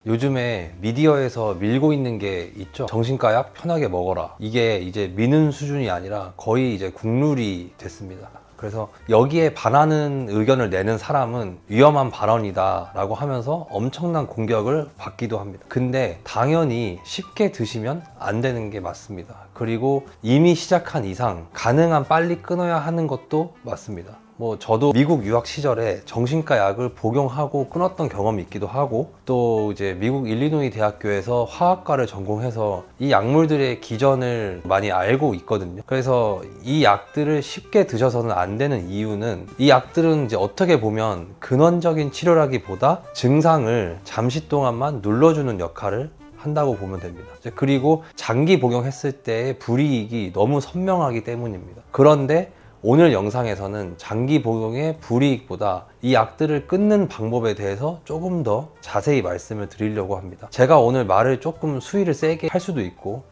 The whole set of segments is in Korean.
요즘에 미디어에서 밀고 있는 게 있죠. 정신과약 편하게 먹어라. 이게 이제 미는 수준이 아니라 거의 이제 국룰이 됐습니다. 그래서 여기에 반하는 의견을 내는 사람은 위험한 발언이다 라고 하면서 엄청난 공격을 받기도 합니다. 근데 당연히 쉽게 드시면 안 되는 게 맞습니다. 그리고 이미 시작한 이상 가능한 빨리 끊어야 하는 것도 맞습니다. 저도 미국 유학 시절에 정신과 약을 복용하고 끊었던 경험이 있기도 하고, 또 이제 미국 일리노이 대학교에서 화학과를 전공해서 이 약물들의 기전을 많이 알고 있거든요. 그래서 이 약들을 쉽게 드셔서는 안 되는 이유는, 이 약들은 이제 어떻게 보면 근원적인 치료라기보다 증상을 잠시 동안만 눌러주는 역할을 한다고 보면 됩니다. 그리고 장기 복용했을 때의 불이익이 너무 선명하기 때문입니다. 그런데 오늘 영상에서는 장기 복용의 불이익보다 이 약들을 끊는 방법에 대해서 조금 더 자세히 말씀을 드리려고 합니다. 제가 오늘 말을 조금 수위를 세게 할 수도 있고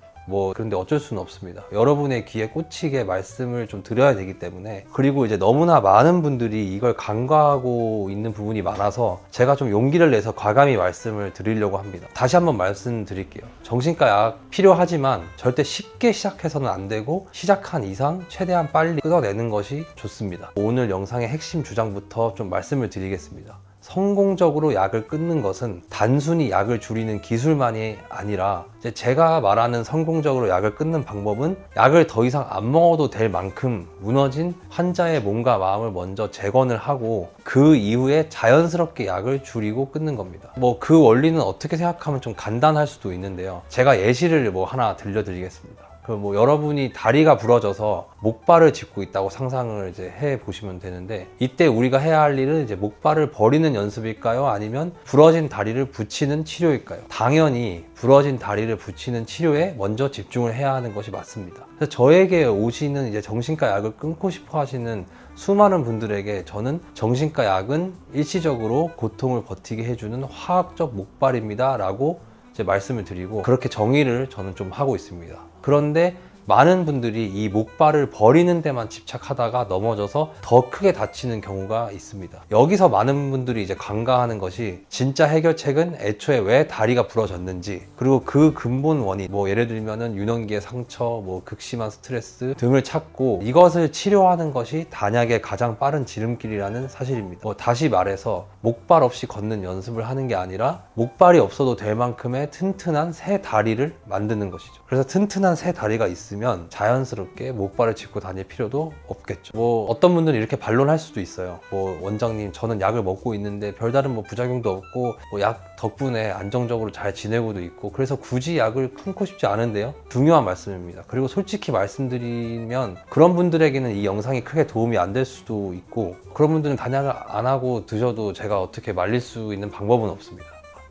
그런데 어쩔 수는 없습니다. 여러분의 귀에 꽂히게 말씀을 좀 드려야 되기 때문에. 그리고 이제 너무나 많은 분들이 이걸 간과하고 있는 부분이 많아서 제가 좀 용기를 내서 과감히 말씀을 드리려고 합니다. 다시 한번 말씀드릴게요. 정신과 약 필요하지만 절대 쉽게 시작해서는 안 되고, 시작한 이상 최대한 빨리 끊어내는 것이 좋습니다. 오늘 영상의 핵심 주장부터 좀 말씀을 드리겠습니다. 성공적으로 약을 끊는 것은 단순히 약을 줄이는 기술만이 아니라, 제가 말하는 성공적으로 약을 끊는 방법은 약을 더 이상 안 먹어도 될 만큼 무너진 환자의 몸과 마음을 먼저 재건을 하고, 그 이후에 자연스럽게 약을 줄이고 끊는 겁니다. 그 원리는 어떻게 생각하면 좀 간단할 수도 있는데요. 제가 예시를 하나 들려드리겠습니다. 여러분이 다리가 부러져서 목발을 짚고 있다고 상상을 해 보시면 되는데, 이때 우리가 해야 할 일은 목발을 버리는 연습일까요? 아니면 부러진 다리를 붙이는 치료일까요? 당연히 부러진 다리를 붙이는 치료에 먼저 집중을 해야 하는 것이 맞습니다. 그래서 저에게 오시는 정신과 약을 끊고 싶어 하시는 수많은 분들에게 저는 정신과 약은 일시적으로 고통을 버티게 해주는 화학적 목발입니다 라고 말씀을 드리고, 그렇게 정의를 저는 좀 하고 있습니다. 그런데 많은 분들이 이 목발을 버리는 데만 집착하다가 넘어져서 더 크게 다치는 경우가 있습니다. 여기서 많은 분들이 간과하는 것이, 진짜 해결책은 애초에 왜 다리가 부러졌는지, 그리고 그 근본 원인, 예를 들면은 유년기의 상처, 극심한 스트레스 등을 찾고 이것을 치료하는 것이 단약의 가장 빠른 지름길이라는 사실입니다. 다시 말해서 목발 없이 걷는 연습을 하는 게 아니라 목발이 없어도 될 만큼의 튼튼한 새 다리를 만드는 것이죠. 그래서 튼튼한 새 다리가 있으면 자연스럽게 목발을 짚고 다닐 필요도 없겠죠. 어떤 분들은 이렇게 반론할 수도 있어요. 원장님, 저는 약을 먹고 있는데 별다른 부작용도 없고 약 덕분에 안정적으로 잘 지내고도 있고, 그래서 굳이 약을 끊고 싶지 않은데요. 중요한 말씀입니다. 그리고 솔직히 말씀드리면 그런 분들에게는 이 영상이 크게 도움이 안 될 수도 있고, 그런 분들은 단약을 안 하고 드셔도 제가 어떻게 말릴 수 있는 방법은 없습니다.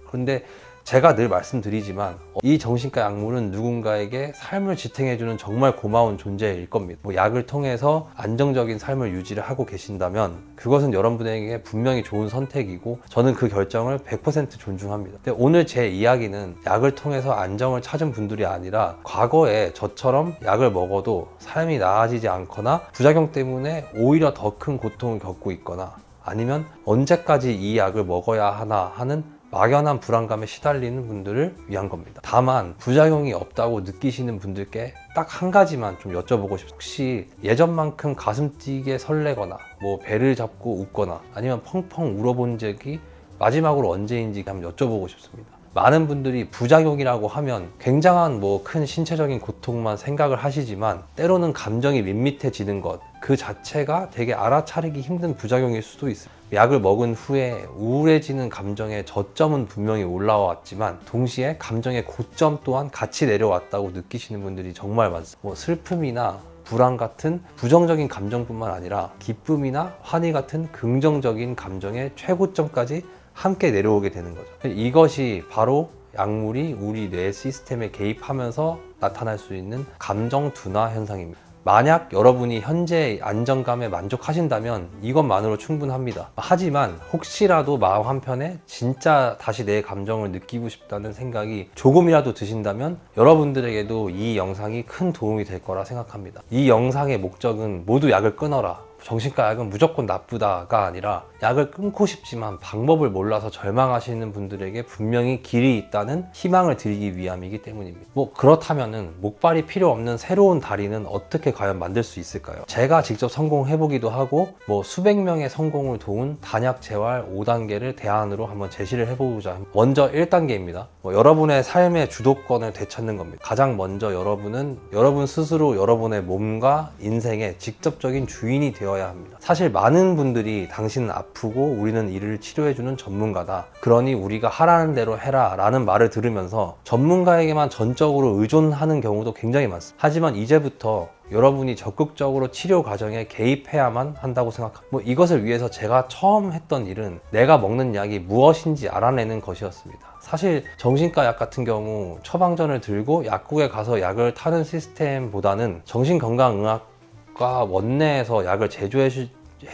그런데 제가 늘 말씀드리지만 이 정신과 약물은 누군가에게 삶을 지탱해주는 정말 고마운 존재일 겁니다. 약을 통해서 안정적인 삶을 유지를 하고 계신다면 그것은 여러분에게 분명히 좋은 선택이고, 저는 그 결정을 100% 존중합니다. 근데 오늘 제 이야기는 약을 통해서 안정을 찾은 분들이 아니라, 과거에 저처럼 약을 먹어도 삶이 나아지지 않거나 부작용 때문에 오히려 더 큰 고통을 겪고 있거나, 아니면 언제까지 이 약을 먹어야 하나 하는 막연한 불안감에 시달리는 분들을 위한 겁니다. 다만 부작용이 없다고 느끼시는 분들께 딱 한 가지만 좀 여쭤보고 싶습니다. 혹시 예전만큼 가슴 뛰게 설레거나 배를 잡고 웃거나 아니면 펑펑 울어본 적이 마지막으로 언제인지 한번 여쭤보고 싶습니다. 많은 분들이 부작용이라고 하면 굉장한 큰 신체적인 고통만 생각을 하시지만, 때로는 감정이 밋밋해지는 것 그 자체가 되게 알아차리기 힘든 부작용일 수도 있습니다. 약을 먹은 후에 우울해지는 감정의 저점은 분명히 올라왔지만 동시에 감정의 고점 또한 같이 내려왔다고 느끼시는 분들이 정말 많습니다. 슬픔이나 불안 같은 부정적인 감정뿐만 아니라 기쁨이나 환희 같은 긍정적인 감정의 최고점까지 함께 내려오게 되는 거죠. 이것이 바로 약물이 우리 뇌 시스템에 개입하면서 나타날 수 있는 감정 둔화 현상입니다. 만약 여러분이 현재 안정감에 만족하신다면 이것만으로 충분합니다. 하지만 혹시라도 마음 한편에 진짜 다시 내 감정을 느끼고 싶다는 생각이 조금이라도 드신다면 여러분들에게도 이 영상이 큰 도움이 될 거라 생각합니다. 이 영상의 목적은 모두 약을 끊어라, 정신과 약은 무조건 나쁘다가 아니라 약을 끊고 싶지만 방법을 몰라서 절망하시는 분들에게 분명히 길이 있다는 희망을 드리기 위함이기 때문입니다. 뭐 그렇다면은 목발이 필요 없는 새로운 다리는 어떻게 과연 만들 수 있을까요? 제가 직접 성공해보기도 하고 뭐 수백 명의 성공을 도운 단약 재활 5단계를 대안으로 한번 제시를 해보자. 먼저 1단계입니다. 여러분의 삶의 주도권을 되찾는 겁니다. 가장 먼저 여러분은 여러분 스스로 여러분의 몸과 인생의 직접적인 주인이 되어야 합니다. 사실 많은 분들이 당신은 아프고 우리는 이를 치료해주는 전문가다. 그러니 우리가 하라는 대로 해라 라는 말을 들으면서 전문가에게만 전적으로 의존하는 경우도 굉장히 많습니다. 하지만 이제부터 여러분이 적극적으로 치료 과정에 개입해야만 한다고 생각합니다. 이것을 위해서 제가 처음 했던 일은 내가 먹는 약이 무엇인지 알아내는 것이었습니다. 사실 정신과 약 같은 경우 처방전을 들고 약국에 가서 약을 타는 시스템보다는 정신건강의학과 원내에서 약을 제조해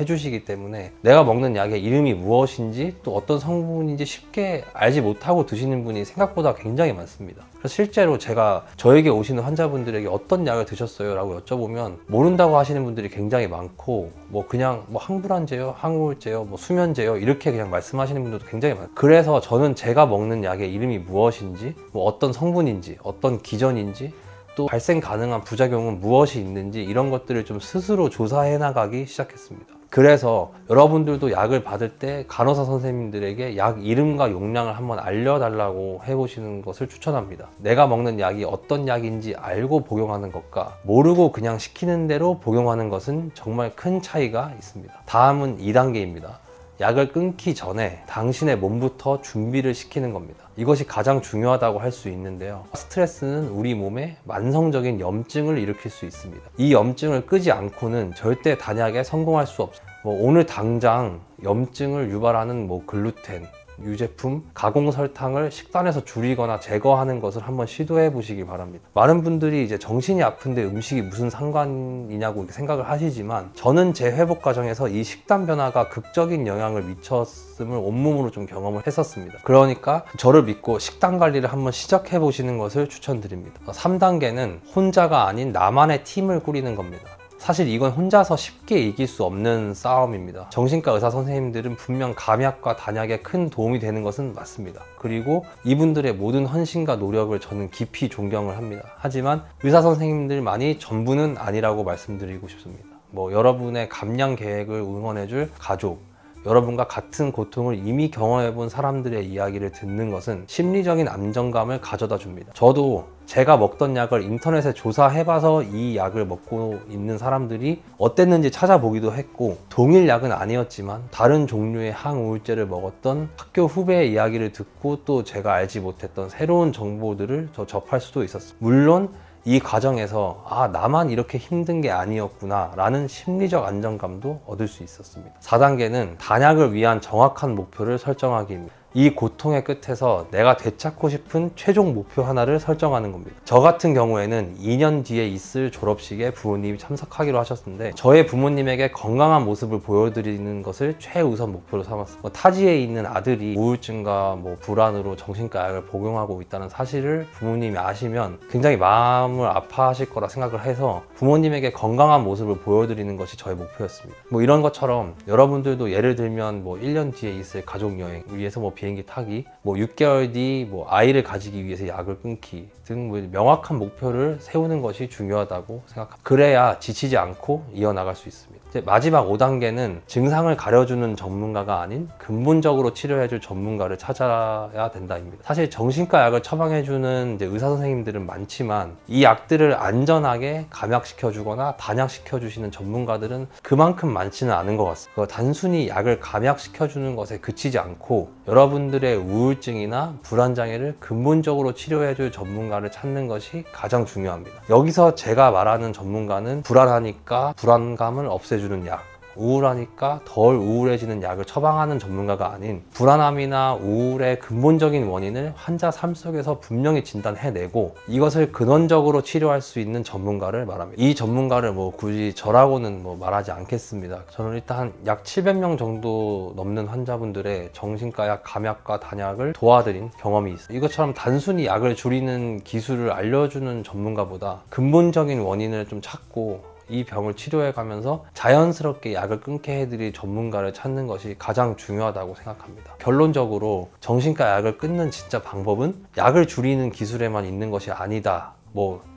주시기 때문에 내가 먹는 약의 이름이 무엇인지 또 어떤 성분인지 쉽게 알지 못하고 드시는 분이 생각보다 굉장히 많습니다. 그래서 실제로 제가 저에게 오시는 환자분들에게 어떤 약을 드셨어요? 라고 여쭤보면 모른다고 하시는 분들이 굉장히 많고 그냥 항불안제요, 항우울제요, 수면제요 이렇게 그냥 말씀하시는 분들도 굉장히 많아요. 그래서 저는 제가 먹는 약의 이름이 무엇인지 어떤 성분인지 어떤 기전인지 또 발생 가능한 부작용은 무엇이 있는지 이런 것들을 좀 스스로 조사해 나가기 시작했습니다. 그래서 여러분들도 약을 받을 때 간호사 선생님들에게 약 이름과 용량을 한번 알려달라고 해보시는 것을 추천합니다. 내가 먹는 약이 어떤 약인지 알고 복용하는 것과 모르고 그냥 시키는 대로 복용하는 것은 정말 큰 차이가 있습니다. 다음은 2단계입니다. 약을 끊기 전에 당신의 몸부터 준비를 시키는 겁니다. 이것이 가장 중요하다고 할 수 있는데요. 스트레스는 우리 몸에 만성적인 염증을 일으킬 수 있습니다. 이 염증을 끄지 않고는 절대 단약에 성공할 수 없습니다. 오늘 당장 염증을 유발하는 글루텐, 유제품, 가공 설탕을 식단에서 줄이거나 제거하는 것을 한번 시도해 보시기 바랍니다. 많은 분들이 이제 정신이 아픈데 음식이 무슨 상관이냐고 생각을 하시지만 저는 제 회복 과정에서 이 식단 변화가 극적인 영향을 미쳤음을 온몸으로 좀 경험을 했었습니다. 그러니까 저를 믿고 식단 관리를 한번 시작해 보시는 것을 추천드립니다. 3단계는 혼자가 아닌 나만의 팀을 꾸리는 겁니다. 사실 이건 혼자서 쉽게 이길 수 없는 싸움입니다. 정신과 의사 선생님들은 분명 감약과 단약에 큰 도움이 되는 것은 맞습니다. 그리고 이분들의 모든 헌신과 노력을 저는 깊이 존경을 합니다. 하지만 의사 선생님들만이 전부는 아니라고 말씀드리고 싶습니다. 여러분의 감량 계획을 응원해줄 가족, 여러분과 같은 고통을 이미 경험해본 사람들의 이야기를 듣는 것은 심리적인 안정감을 가져다 줍니다. 저도 제가 먹던 약을 인터넷에 조사해봐서 이 약을 먹고 있는 사람들이 어땠는지 찾아보기도 했고 동일 약은 아니었지만 다른 종류의 항우울제를 먹었던 학교 후배의 이야기를 듣고 또 제가 알지 못했던 새로운 정보들을 더 접할 수도 있었습니다. 물론 이 과정에서 나만 이렇게 힘든 게 아니었구나 라는 심리적 안정감도 얻을 수 있었습니다. 4단계는 단약을 위한 정확한 목표를 설정하기입니다. 이 고통의 끝에서 내가 되찾고 싶은 최종 목표 하나를 설정하는 겁니다. 저 같은 경우에는 2년 뒤에 있을 졸업식에 부모님이 참석하기로 하셨는데 저의 부모님에게 건강한 모습을 보여드리는 것을 최우선 목표로 삼았습니다. 타지에 있는 아들이 우울증과 불안으로 정신과 약을 복용하고 있다는 사실을 부모님이 아시면 굉장히 마음을 아파하실 거라 생각을 해서 부모님에게 건강한 모습을 보여드리는 것이 저의 목표였습니다. 이런 것처럼 여러분들도 예를 들면 1년 뒤에 있을 가족여행 위해서 비행기 타기, 6개월 뒤 아이를 가지기 위해서 약을 끊기 등 명확한 목표를 세우는 것이 중요하다고 생각합니다. 그래야 지치지 않고 이어나갈 수 있습니다. 마지막 5단계는 증상을 가려주는 전문가가 아닌 근본적으로 치료해줄 전문가를 찾아야 된다입니다. 사실 정신과 약을 처방해주는 의사 선생님들은 많지만 이 약들을 안전하게 감약시켜주거나 단약시켜주시는 전문가들은 그만큼 많지는 않은 것 같습니다. 단순히 약을 감약시켜주는 것에 그치지 않고 여러분들의 우울증이나 불안장애를 근본적으로 치료해줄 전문가를 찾는 것이 가장 중요합니다. 여기서 제가 말하는 전문가는 불안하니까 불안감을 없애주는 약, 우울하니까 덜 우울해지는 약을 처방하는 전문가가 아닌 불안함이나 우울의 근본적인 원인을 환자 삶 속에서 분명히 진단해내고 이것을 근원적으로 치료할 수 있는 전문가를 말합니다. 이 전문가를 굳이 저라고는 말하지 않겠습니다. 저는 일단 약 700명 정도 넘는 환자분들의 정신과 약, 감약과 단약을 도와드린 경험이 있어요. 이것처럼 단순히 약을 줄이는 기술을 알려주는 전문가보다 근본적인 원인을 좀 찾고 이 병을 치료해 가면서 자연스럽게 약을 끊게 해드릴 전문가를 찾는 것이 가장 중요하다고 생각합니다. 결론적으로 정신과 약을 끊는 진짜 방법은 약을 줄이는 기술에만 있는 것이 아니다.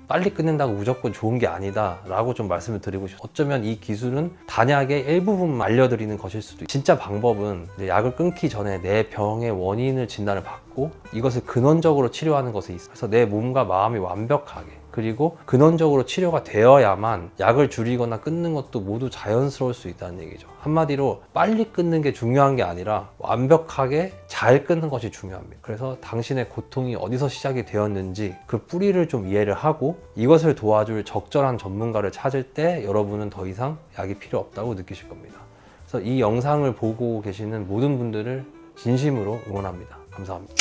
빨리 끊는다고 무조건 좋은 게 아니다 라고 좀 말씀을 드리고 싶어요. 어쩌면 이 기술은 단약의 일부분만 알려드리는 것일 수도 있어요. 진짜 방법은 이제 약을 끊기 전에 내 병의 원인을 진단을 받고 이것을 근원적으로 치료하는 것에 있어요. 그래서 내 몸과 마음이 완벽하게, 그리고 근원적으로 치료가 되어야만 약을 줄이거나 끊는 것도 모두 자연스러울 수 있다는 얘기죠. 한마디로 빨리 끊는 게 중요한 게 아니라 완벽하게 잘 끊는 것이 중요합니다. 그래서 당신의 고통이 어디서 시작이 되었는지 그 뿌리를 좀 이해를 하고 이것을 도와줄 적절한 전문가를 찾을 때 여러분은 더 이상 약이 필요 없다고 느끼실 겁니다. 그래서 이 영상을 보고 계시는 모든 분들을 진심으로 응원합니다. 감사합니다.